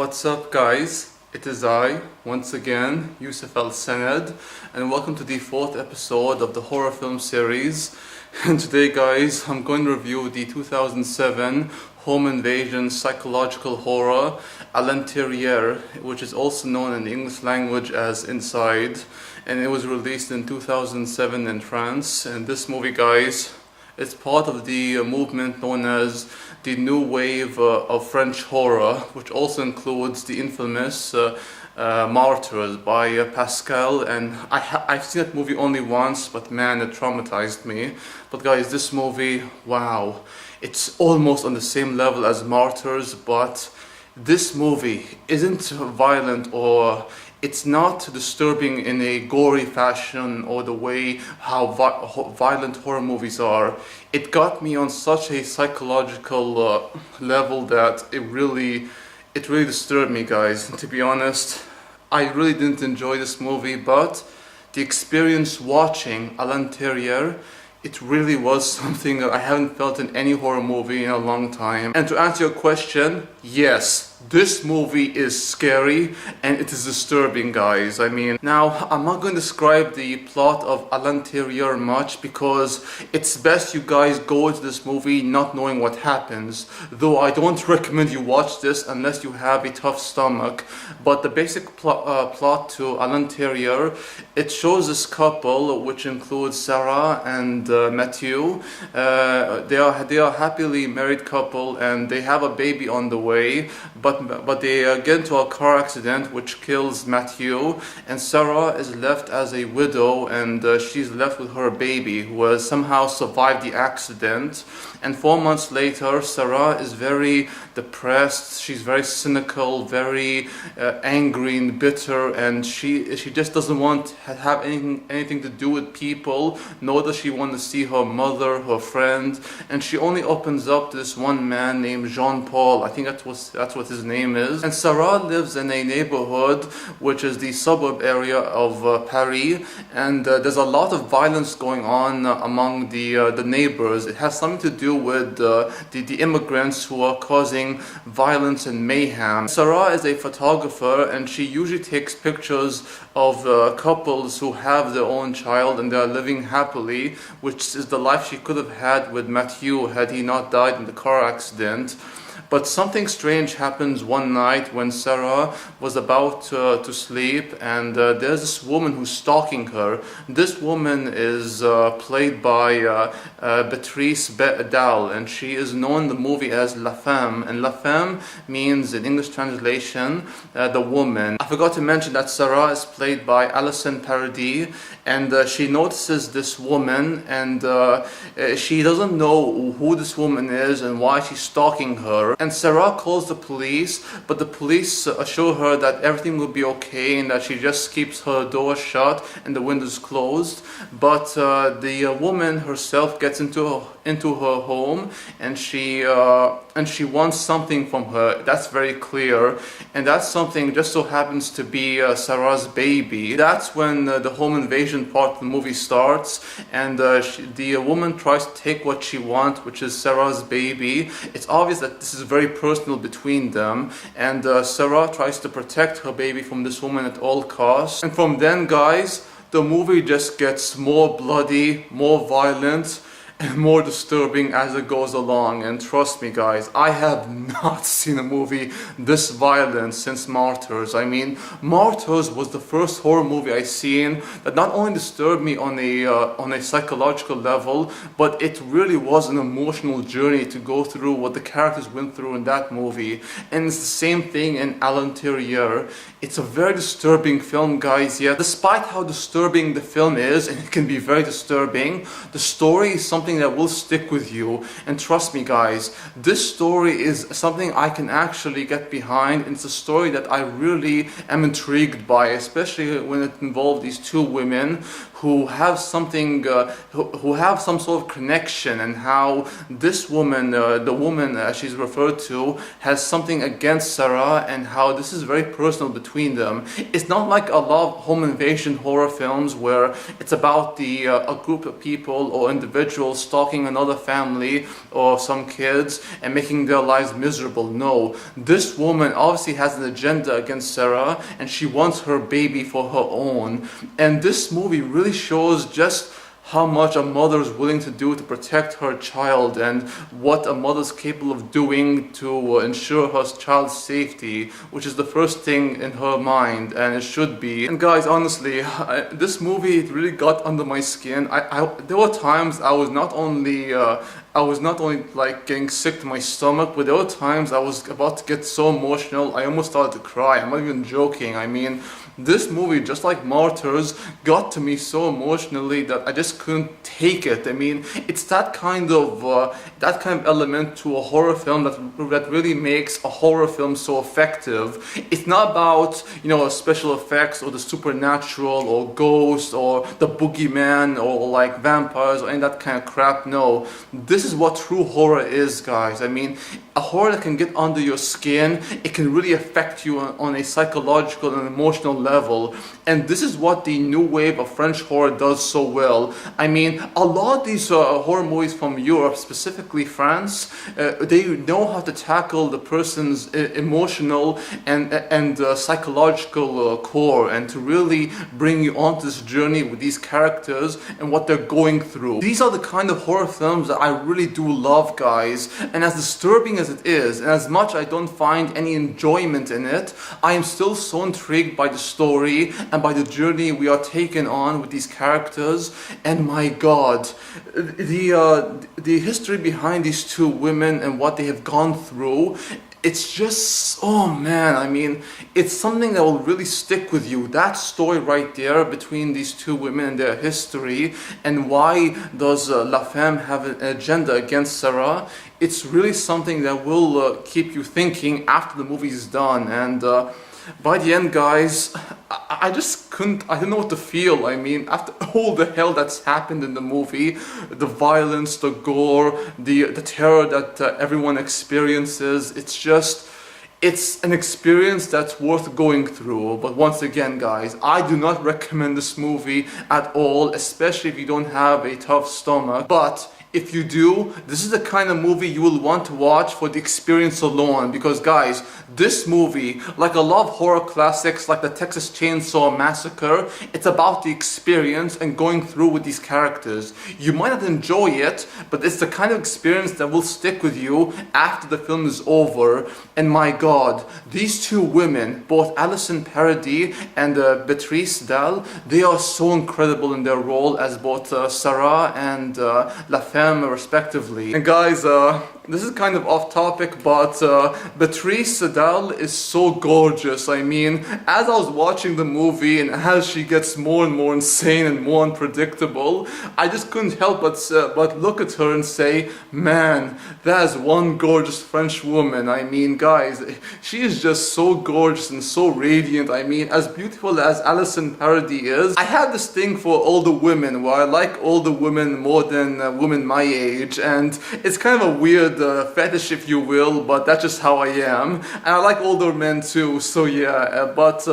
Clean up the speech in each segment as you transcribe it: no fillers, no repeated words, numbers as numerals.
What's up, guys? It is I, once again, Yusuf Al-Sanad, and welcome to the fourth episode of the horror film series. And today, guys, I'm going to review the 2007 home invasion psychological horror à l'intérieur, which is also known in the English language as Inside, and it was released in 2007 in France. And this movie, guys, it's part of the movement known as the new wave of French horror, which also includes the infamous Martyrs by Pascal. And I've seen that movie only once, but man, it traumatized me. But guys, this movie, wow, it's almost on the same level as Martyrs, but this movie isn't violent, or it's not disturbing in a gory fashion or the way how violent horror movies are. It got me on such a psychological level that it really disturbed me, guys. And to be honest, I really didn't enjoy this movie, but the experience watching à l'intérieur, it really was something that I haven't felt in any horror movie in a long time. And to answer your question, yes, this movie is scary and it is disturbing, guys. I mean, now I'm not going to describe the plot of à l'intérieur much, because it's best you guys go into this movie not knowing what happens, though I don't recommend you watch this unless you have a tough stomach. But the basic plot to à l'intérieur, it shows this couple, which includes Sarah and Matthew. They are happily married couple, and they have a baby on the way, but they get into a car accident which kills Matthew, and Sarah is left as a widow, and she's left with her baby, who has somehow survived the accident. And 4 months later, Sarah is very depressed, she's very cynical, very angry and bitter, and she just doesn't want to have anything to do with people, nor does she want to see her mother, her friend, and she only opens up to this one man named Jean-Paul. I think that's what his name is. And Sarah lives in a neighborhood which is the suburb area of Paris, and there's a lot of violence going on among the neighbors. It has something to do with the immigrants who are causing violence and mayhem. Sarah is a photographer, and she usually takes pictures of couples who have their own child and they are living happily, which is the life she could have had with Matthew had he not died in the car accident. But something strange happens one night when Sarah was about to sleep, and there's this woman who's stalking her. This woman is played by Beatrice Dalle, and she is known in the movie as La Femme. And La Femme means, in English translation, the woman. I forgot to mention that Sarah is played by Alison Paradis, and she notices this woman, and she doesn't know who this woman is and why she's stalking her. And Sarah calls the police, but the police assure her that everything will be okay and that she just keeps her door shut and the windows closed. But the woman herself gets into her home, and she wants something from her. That's very clear, and that something just so happens to be Sarah's baby. That's when the home invasion part of the movie starts, and the woman tries to take what she wants, which is Sarah's baby. It's obvious that this is very personal between them, and Sarah tries to protect her baby from this woman at all costs. And from then, guys, the movie just gets more bloody, more violent, and more disturbing as it goes along. And trust me, guys, I have not seen a movie this violent since Martyrs. I mean, Martyrs was the first horror movie I seen that not only disturbed me on a psychological level, but it really was an emotional journey to go through what the characters went through in that movie. And it's the same thing in à l'intérieur. It's a very disturbing film, guys, yet despite how disturbing the film is, and it can be very disturbing, the story is something that will stick with you. And trust me, guys, this story is something I can actually get behind. It's a story that I really am intrigued by, especially when it involved these two women who have something, who have some sort of connection, and how this woman, the woman she's referred to, has something against Sarah, and how this is very personal between them. It's not like a lot of home invasion horror films where it's about a group of people or individuals stalking another family or some kids and making their lives miserable. No, this woman obviously has an agenda against Sarah, and she wants her baby for her own. And this movie really shows just how much a mother is willing to do to protect her child, and what a mother is capable of doing to ensure her child's safety, which is the first thing in her mind, and it should be. And guys, honestly, this movie, it really got under my skin. There were times I was not only like getting sick to my stomach, but there were times I was about to get so emotional I almost started to cry. I'm not even joking. I mean, this movie, just like Martyrs, got to me so emotionally that I just couldn't take it. I mean, it's that kind of element to a horror film that really makes a horror film so effective. It's not about, you know, special effects or the supernatural or ghosts or the boogeyman or like vampires or any of that kind of crap. No, this is what true horror is, guys. I mean, a horror that can get under your skin. It can really affect you on a psychological and emotional level. And this is what the new wave of French horror does so well. I mean, a lot of these horror movies from Europe, specifically France, they know how to tackle the person's emotional and psychological core, and to really bring you onto this journey with these characters and what they're going through. These are the kind of horror films that I really do love, guys. And as disturbing as it is, and as much I don't find any enjoyment in it, I am still so intrigued by the story and by the journey we are taken on with these characters. And my God, the history behind these two women and what they have gone through, it's just, oh man, I mean, it's something that will really stick with you. That story right there between these two women and their history, and why does La Femme have an agenda against Sarah, it's really something that will keep you thinking after the movie is done. And by the end, guys, I didn't know what to feel. I mean, after all the hell that's happened in the movie, the violence, the gore, the terror that everyone experiences, it's an experience that's worth going through. But once again, guys, I do not recommend this movie at all, especially if you don't have a tough stomach. But if you do, this is the kind of movie you will want to watch for the experience alone. Because guys, this movie, like a lot of horror classics like the Texas Chainsaw Massacre, it's about the experience and going through with these characters. You might not enjoy it, but it's the kind of experience that will stick with you after the film is over. And my God, these two women, both Alison Paradis and Beatrice Dalle, they are so incredible in their role as both Sarah and La Femme, respectively. And guys, this is kind of off topic, but Beatrice Dalle is so gorgeous. I mean, as I was watching the movie and as she gets more and more insane and more unpredictable, I just couldn't help but look at her and say, man, that is one gorgeous French woman. I mean, guys, she is just so gorgeous and so radiant. I mean, as beautiful as Alison Paradis is, I have this thing for older women, where I like older women more than women my age, and it's kind of a weird fetish, if you will, but that's just how I am. And I like older men too, so yeah. But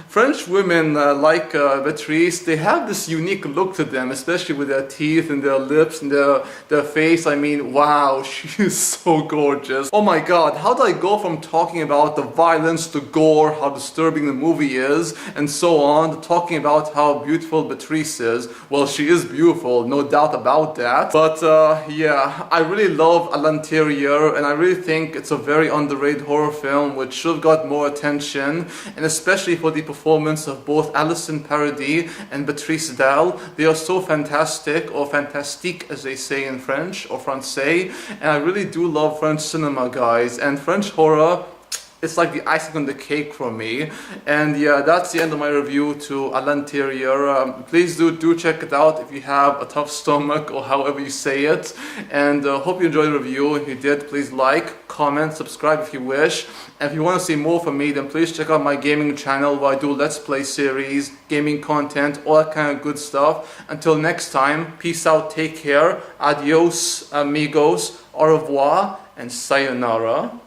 French women like Beatrice, they have this unique look to them, especially with their teeth and their lips and their face. I mean, wow, she is so gorgeous. Oh my God, how do I go from talking about the violence, the gore, how disturbing the movie is, and so on, to talking about how beautiful Beatrice is? Well, she is beautiful, no doubt about that. But yeah, I really love A L'Intérieur, and I really think it's a very underrated horror film which should have got more attention, and especially for the performance of both Alison Paradis and Beatrice Dalle. They are so fantastic, or fantastique as they say in French, or Francais, and I really do love French cinema, guys. And French horror, it's like the icing on the cake for me. And yeah, that's the end of my review to Alanterior. Please do check it out if you have a tough stomach or however you say it. And hope you enjoyed the review. If you did, please like, comment, subscribe if you wish. And if you want to see more from me, then please check out my gaming channel where I do Let's Play series, gaming content, all that kind of good stuff. Until next time, peace out, take care, adios amigos, au revoir, and sayonara.